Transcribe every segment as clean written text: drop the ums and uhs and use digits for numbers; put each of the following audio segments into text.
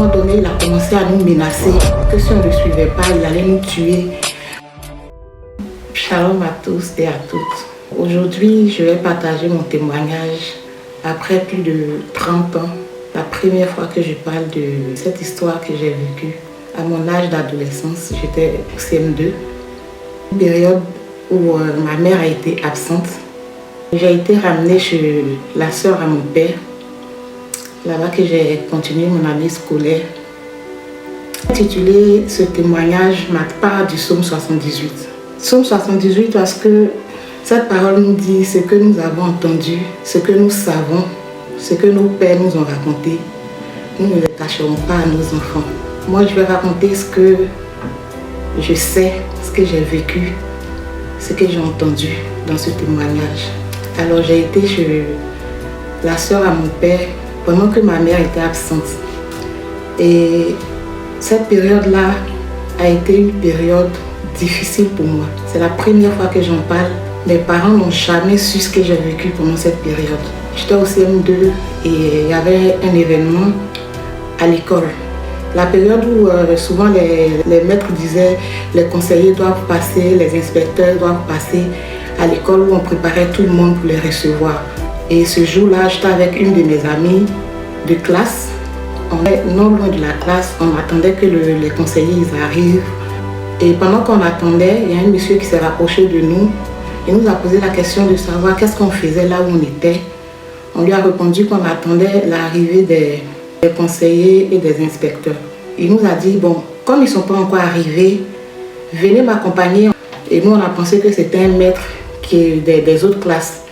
donné, il a commencé à nous menacer que si on ne le suivait pas, il allait nous tuer. Shalom à tous et à toutes. Aujourd'hui, je vais partager mon témoignage après plus de 30 ans. La première fois que je parle de cette histoire que j'ai vécue. À mon âge d'adolescence, j'étais au CM2. Une période où ma mère a été absente. J'ai été ramenée chez la sœur à mon père. Là-bas que j'ai continué mon année scolaire. J'ai intitulé ce témoignage « Ma part du psaume 78 ». Psaume 78 parce que cette parole nous dit ce que nous avons entendu, ce que nous savons, ce que nos pères nous ont raconté. Nous ne le cacherons pas à nos enfants. Moi, je vais raconter ce que je sais, ce que j'ai vécu, ce que j'ai entendu dans ce témoignage. Alors, j'ai été chez la sœur à mon père pendant que ma mère était absente. Et cette période-là a été une période difficile pour moi. C'est la première fois que j'en parle. Mes parents n'ont jamais su ce que j'ai vécu pendant cette période. J'étais au CM2 et il y avait un événement à l'école. La période où souvent les maîtres disaient les conseillers doivent passer, les inspecteurs doivent passer à l'école où on préparait tout le monde pour les recevoir. Et ce jour-là, j'étais avec une de mes amies de classe. On est non loin de la classe, on attendait que les conseillers ils arrivent. Et pendant qu'on attendait, il y a un monsieur qui s'est rapproché de nous. Il nous a posé la question de savoir qu'est-ce qu'on faisait là où on était. On lui a répondu qu'on attendait l'arrivée des conseillers et des inspecteurs. Il nous a dit, bon, comme ils ne sont pas encore arrivés, venez m'accompagner. Et nous, on a pensé que c'était un maître qui est des autres classes.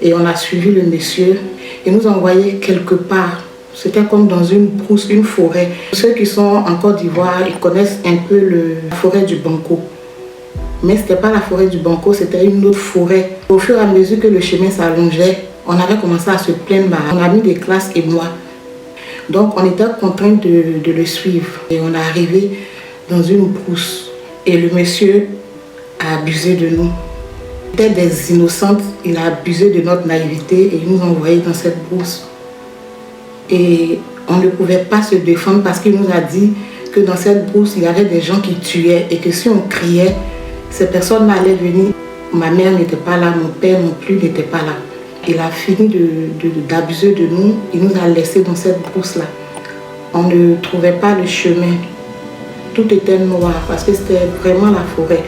Et on a suivi le monsieur. Il nous a envoyé quelque part. C'était comme dans une brousse, une forêt. Ceux qui sont en Côte d'Ivoire, ils connaissent un peu la forêt du Banco. Mais ce n'était pas la forêt du Banco, c'était une autre forêt. Au fur et à mesure que le chemin s'allongeait, on avait commencé à se plaindre, mon ami de classe et moi. Donc on était contraints de le suivre. Et on est arrivé dans une brousse. Et le monsieur a abusé de nous. Il était des innocentes, il a abusé de notre naïveté et il nous a envoyés dans cette brousse. Et on ne pouvait pas se défendre parce qu'il nous a dit que dans cette brousse, il y avait des gens qui tuaient et que si on criait, ces personnes allaient venir. Ma mère n'était pas là, mon père non plus n'était pas là. Il a fini d'abuser de nous, il nous a laissés dans cette brousse-là. On ne trouvait pas le chemin. Tout était noir parce que c'était vraiment la forêt.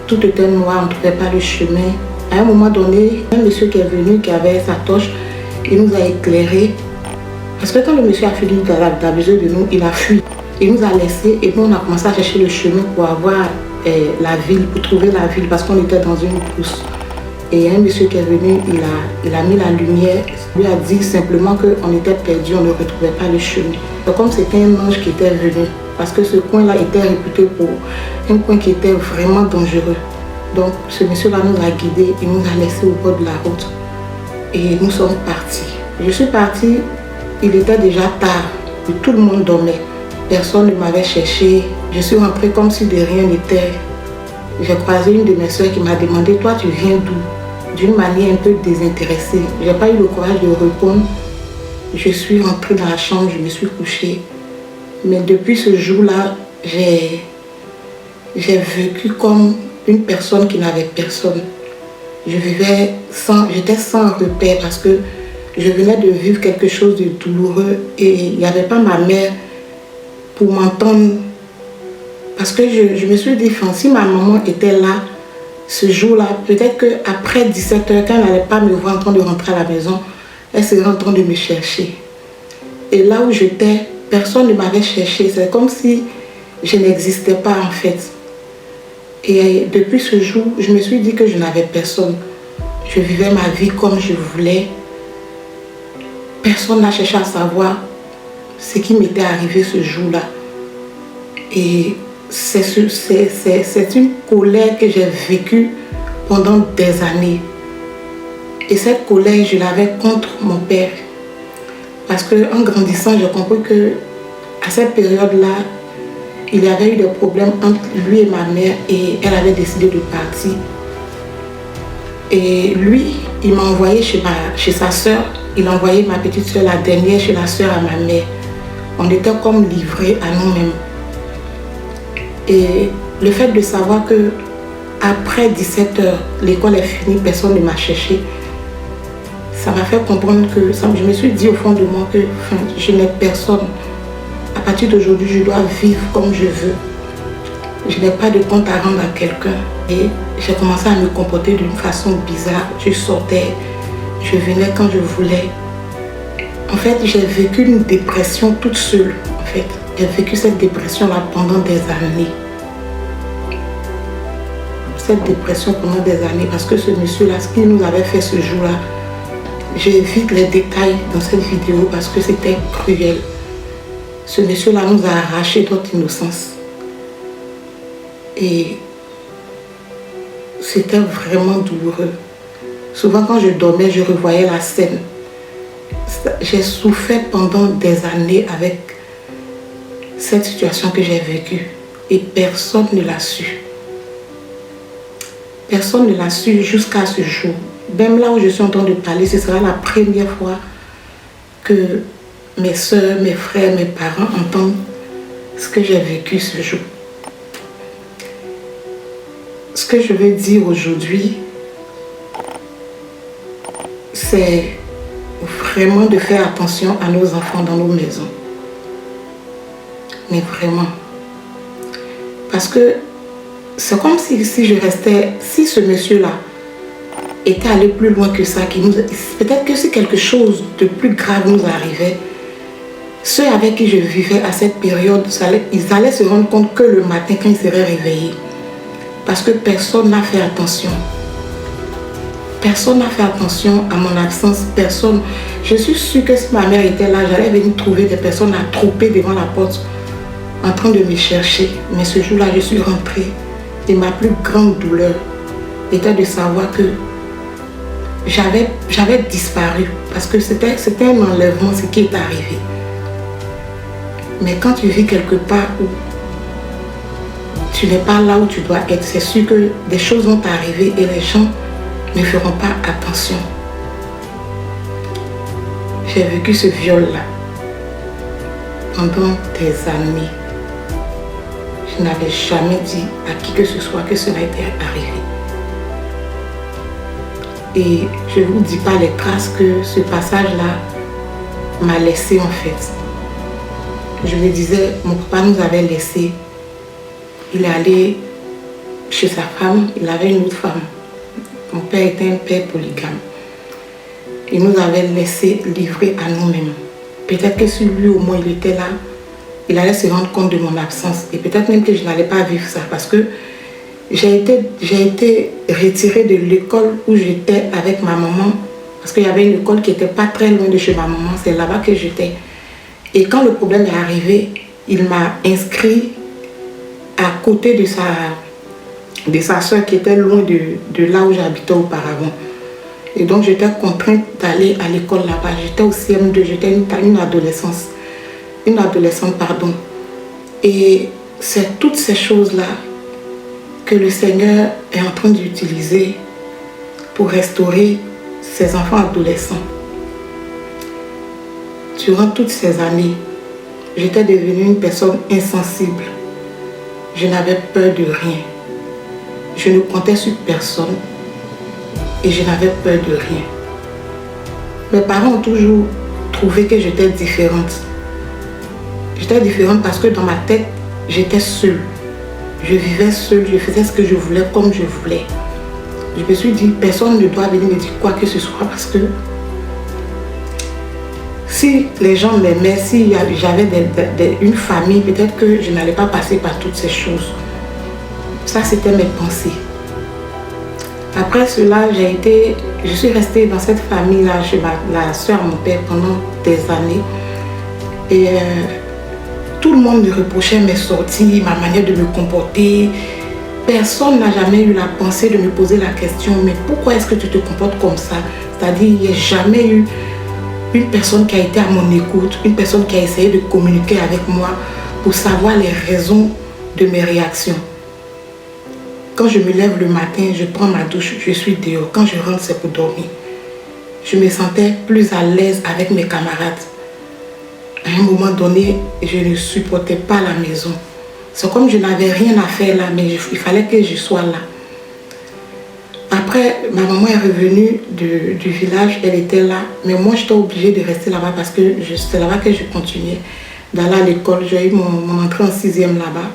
Tout était noir, on ne trouvait pas le chemin. À un moment donné, un monsieur qui est venu, qui avait sa torche, il nous a éclairés. Parce que quand le monsieur a fini d'abuser de nous, il a fui. Il nous a laissés et nous on a commencé à chercher le chemin pour avoir la ville, pour trouver la ville parce qu'on était dans une brousse. Et un monsieur qui est venu, il a mis la lumière, il lui a dit simplement qu'on était perdu, on ne retrouvait pas le chemin. C'est comme c'était un ange qui était venu parce que ce coin-là était réputé pour un coin qui était vraiment dangereux. Donc ce monsieur-là nous a guidés, il nous a laissés au bord de la route et nous sommes partis. Je suis partie. Il était déjà tard, tout le monde dormait. Personne ne m'avait cherché. Je suis rentrée comme si de rien n'était. J'ai croisé une de mes soeurs qui m'a demandé « Toi, tu viens d'où ?» D'une manière un peu désintéressée. Je n'ai pas eu le courage de répondre. Je suis rentrée dans la chambre, je me suis couchée. Mais depuis ce jour-là, j'ai vécu comme une personne qui n'avait personne. J'étais sans repère parce que je venais de vivre quelque chose de douloureux et il n'y avait pas ma mère pour m'entendre. Parce que je me suis dit, si ma maman était là ce jour-là, peut-être qu'après 17h, quand elle n'allait pas me voir en train de rentrer à la maison, elle serait en train de me chercher. Et là où j'étais, personne ne m'avait cherché. C'est comme si je n'existais pas en fait. Et depuis ce jour, je me suis dit que je n'avais personne. Je vivais ma vie comme je voulais. Personne n'a cherché à savoir ce qui m'était arrivé ce jour-là. Et c'est une colère que j'ai vécue pendant des années. Et cette colère, je l'avais contre mon père. Parce qu'en grandissant, j'ai compris qu'à cette période-là, il y avait eu des problèmes entre lui et ma mère et elle avait décidé de partir. Et lui, il m'a envoyé chez sa soeur. Il a envoyé ma petite soeur, la dernière, chez la soeur à ma mère On était comme livrés à nous-mêmes. Et le fait de savoir que après 17 heures, l'école est finie, personne ne m'a cherché, ça m'a fait comprendre que je me suis dit au fond de moi que je n'ai personne. À partir d'aujourd'hui, je dois vivre comme je veux. Je n'ai pas de compte à rendre à quelqu'un. Et j'ai commencé à me comporter d'une façon bizarre. Je sortais, je venais quand je voulais. En fait, j'ai vécu une dépression toute seule. En fait, j'ai vécu cette dépression-là pendant des années. Cette dépression pendant des années parce que ce monsieur-là, ce qu'il nous avait fait ce jour-là, j'évite les détails dans cette vidéo parce que c'était cruel. Ce monsieur-là nous a arraché notre innocence. Et c'était vraiment douloureux. Souvent quand je dormais, je revoyais la scène. J'ai souffert pendant des années avec cette situation que j'ai vécue. Et personne ne l'a su. Personne ne l'a su jusqu'à ce jour. Même là où je suis en train de parler, ce sera la première fois que mes soeurs, mes frères, mes parents entendent ce que j'ai vécu ce jour. Ce que je veux dire aujourd'hui, c'est vraiment de faire attention à nos enfants dans nos maisons. Mais vraiment. Parce que c'est comme si je restais, si ce monsieur-là était allé plus loin que ça, peut-être que si quelque chose de plus grave nous arrivait, ceux avec qui je vivais à cette période, ils allaient se rendre compte que le matin quand ils seraient réveillés. Parce que personne n'a fait attention. Personne n'a fait attention à mon absence. Personne. Je suis sûre que si ma mère était là, j'allais venir trouver des personnes attroupées devant la porte en train de me chercher. Mais ce jour-là, je suis rentrée. Et ma plus grande douleur était de savoir que j'avais disparu. Parce que c'était un enlèvement, ce qui est arrivé. Mais quand tu vis quelque part où tu n'es pas là où tu dois être, c'est sûr que des choses vont t'arriver et les gens ne feront pas attention. J'ai vécu ce viol-là pendant des années. Je n'avais jamais dit à qui que ce soit que cela était arrivé. Et je ne vous dis pas les traces que ce passage-là m'a laissé en fait. Je me disais, mon papa nous avait laissés. Il est allé chez sa femme, il avait une autre femme. Mon père était un père polygame. Il nous avait laissés livrés à nous-mêmes. Peut-être que si lui au moins il était là, il allait se rendre compte de mon absence. Et peut-être même que je n'allais pas vivre ça. Parce que j'ai été retirée de l'école où j'étais avec ma maman. Parce qu'il y avait une école qui n'était pas très loin de chez ma maman. C'est là-bas que j'étais. Et quand le problème est arrivé, il m'a inscrit à côté de sa soeur qui était loin de là où j'habitais auparavant. Et donc j'étais contrainte d'aller à l'école là-bas. J'étais au CM2, j'étais une adolescente. Et c'est toutes ces choses-là que le Seigneur est en train d'utiliser pour restaurer ses enfants adolescents. Durant toutes ces années, j'étais devenue une personne insensible. Je n'avais peur de rien. Je ne comptais sur personne et je n'avais peur de rien. Mes parents ont toujours trouvé que j'étais différente. J'étais différente parce que dans ma tête, j'étais seule. Je vivais seule, je faisais ce que je voulais comme je voulais. Je me suis dit, personne ne doit venir me dire quoi que ce soit parce que si les gens m'aimaient, si j'avais une famille, peut-être que je n'allais pas passer par toutes ces choses. Ça, c'était mes pensées. Après cela, je suis restée dans cette famille-là, chez la soeur de mon père pendant des années. Et tout le monde me reprochait mes sorties, ma manière de me comporter. Personne n'a jamais eu la pensée de me poser la question, mais pourquoi est-ce que tu te comportes comme ça? C'est-à-dire, il n'y a jamais eu une personne qui a été à mon écoute, une personne qui a essayé de communiquer avec moi pour savoir les raisons de mes réactions. Quand je me lève le matin, je prends ma douche, je suis dehors. Quand je rentre, c'est pour dormir. Je me sentais plus à l'aise avec mes camarades. À un moment donné, je ne supportais pas la maison. C'est comme je n'avais rien à faire là, mais il fallait que je sois là. Après, ma maman est revenue du village, elle était là, mais moi j'étais obligée de rester là-bas parce que c'est là-bas que je continuais d'aller à l'école. J'ai eu mon entrée en 6e là-bas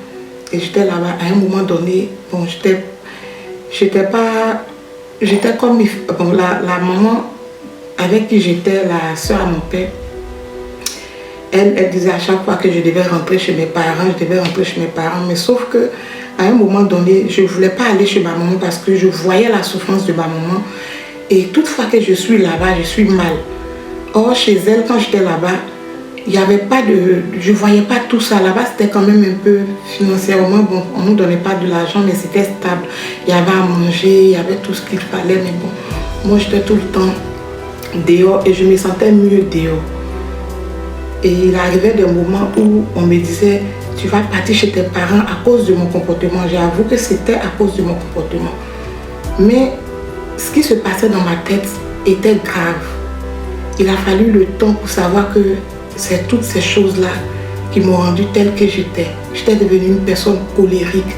et j'étais là-bas. À un moment donné, bon, j'étais comme bon, la maman avec qui j'étais, la soeur à mon père. Elle disait à chaque fois que je devais rentrer chez mes parents, mais sauf que à un moment donné, je ne voulais pas aller chez ma maman parce que je voyais la souffrance de ma maman. Et toutefois que je suis là-bas, je suis mal. Or, chez elle, quand j'étais là-bas, il n'y avait pas je ne voyais pas tout ça. Là-bas, c'était quand même un peu financièrement, bon, on ne nous donnait pas de l'argent, mais c'était stable. Il y avait à manger, il y avait tout ce qu'il fallait, mais bon, moi, j'étais tout le temps dehors et je me sentais mieux dehors. Et il arrivait des moments où on me disait, tu vas partir chez tes parents à cause de mon comportement. J'avoue que c'était à cause de mon comportement. Mais ce qui se passait dans ma tête était grave. Il a fallu le temps pour savoir que c'est toutes ces choses-là qui m'ont rendue telle que j'étais. J'étais devenue une personne colérique.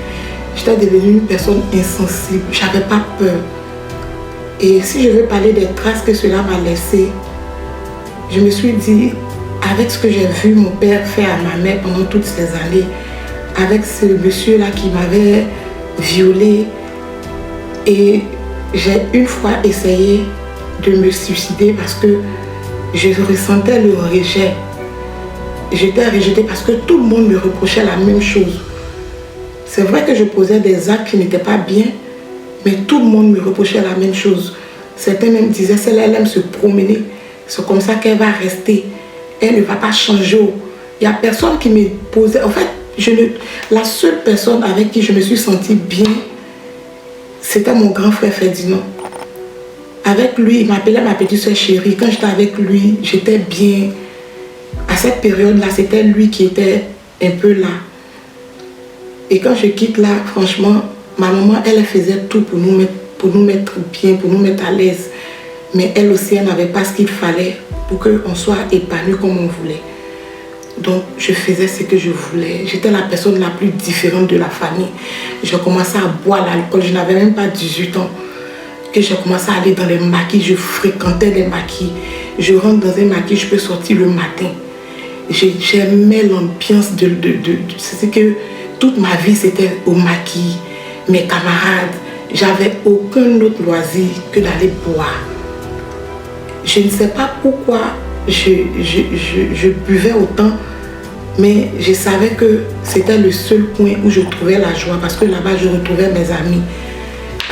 J'étais devenue une personne insensible. Je n'avais pas peur. Et si je veux parler des traces que cela m'a laissées, je me suis dit, avec ce que j'ai vu mon père faire à ma mère pendant toutes ces années, avec ce monsieur-là qui m'avait violée, et j'ai une fois essayé de me suicider parce que je ressentais le rejet. J'étais rejetée parce que tout le monde me reprochait la même chose. C'est vrai que je posais des actes qui n'étaient pas bien, mais tout le monde me reprochait la même chose. Certains même disaient, celle-là, elle aime se promener, c'est comme ça qu'elle va rester. Elle ne va pas changer. Il n'y a personne qui me posait. En fait, la seule personne avec qui je me suis sentie bien, c'était mon grand frère Ferdinand. Avec lui, il m'appelait ma petite soeur chérie. Quand j'étais avec lui, j'étais bien. À cette période-là, c'était lui qui était un peu là. Et quand je quitte là, franchement, ma maman, elle faisait tout pour nous mettre bien, pour nous mettre à l'aise. Mais elle aussi, elle n'avait pas ce qu'il fallait pour qu'on soit épanoui comme on voulait. Donc, je faisais ce que je voulais. J'étais la personne la plus différente de la famille. J'ai commencé à boire l'alcool. Je n'avais même pas 18 ans. Que j'ai commencé à aller dans les maquis. Je fréquentais les maquis. Je rentre dans un maquis, je peux sortir le matin. J'aimais l'ambiance c'est que toute ma vie, c'était au maquis. Mes camarades. J'avais aucun autre loisir que d'aller boire. Je ne sais pas pourquoi je buvais autant, mais je savais que c'était le seul point où je trouvais la joie parce que là-bas, je retrouvais mes amis.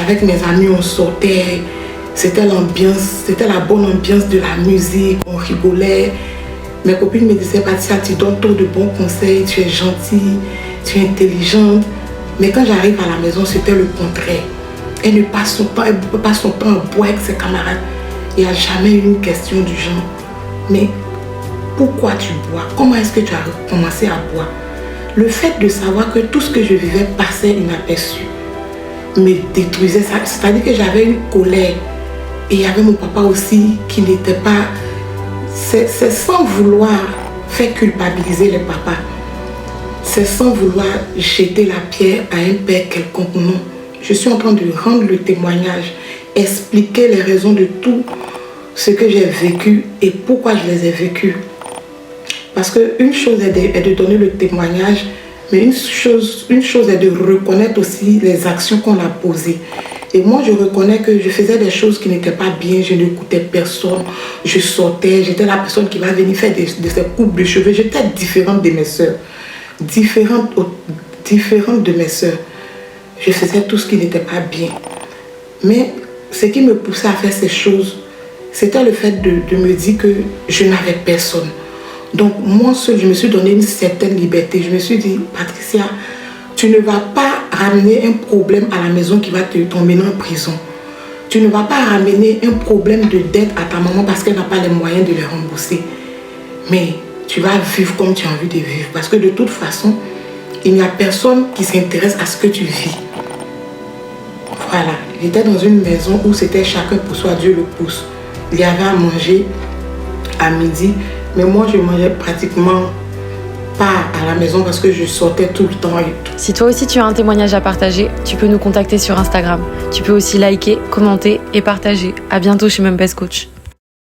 Avec mes amis, on sortait, c'était l'ambiance, c'était la bonne ambiance de la musique, on rigolait. Mes copines me disaient, Patricia, tu donnes trop de bons conseils, tu es gentille, tu es intelligente. Mais quand j'arrive à la maison, c'était le contraire. Elle ne passe son temps, elle passe son temps à boire avec ses camarades. Il n'y a jamais eu une question du genre, mais pourquoi tu bois? Comment est-ce que tu as commencé à boire? Le fait de savoir que tout ce que je vivais passait inaperçu me détruisait. C'est-à-dire que j'avais une colère. Et il y avait mon papa aussi qui n'était pas... C'est sans vouloir faire culpabiliser les papas. C'est sans vouloir jeter la pierre à un père quelconque. Non. Je suis en train de rendre le témoignage, expliquer les raisons de tout ce que j'ai vécu et pourquoi je les ai vécus. Parce qu'une chose est de donner le témoignage, mais une chose est de reconnaître aussi les actions qu'on a posées. Et moi, je reconnais que je faisais des choses qui n'étaient pas bien, je n'écoutais personne, je sortais, j'étais la personne qui va venir faire de ces coupes de cheveux. J'étais différente de mes soeurs, différente de mes soeurs. Je faisais tout ce qui n'était pas bien. Mais ce qui me poussait à faire ces choses, c'était le fait de me dire que je n'avais personne. Donc moi seule, je me suis donné une certaine liberté. Je me suis dit, Patricia, tu ne vas pas ramener un problème à la maison qui va t'emmener en prison. Tu ne vas pas ramener un problème de dette à ta maman parce qu'elle n'a pas les moyens de les rembourser. Mais tu vas vivre comme tu as envie de vivre. Parce que de toute façon, il n'y a personne qui s'intéresse à ce que tu vis. Voilà, j'étais dans une maison où c'était chacun pour soi, Dieu le pousse. Il y avait à manger à midi, Mais moi, je mangeais pratiquement pas à la maison parce que je sortais tout le temps et tout. Si toi aussi tu as un témoignage à partager, tu peux nous contacter sur Instagram. Tu peux aussi liker, commenter et partager. À bientôt chez Mempes Coach.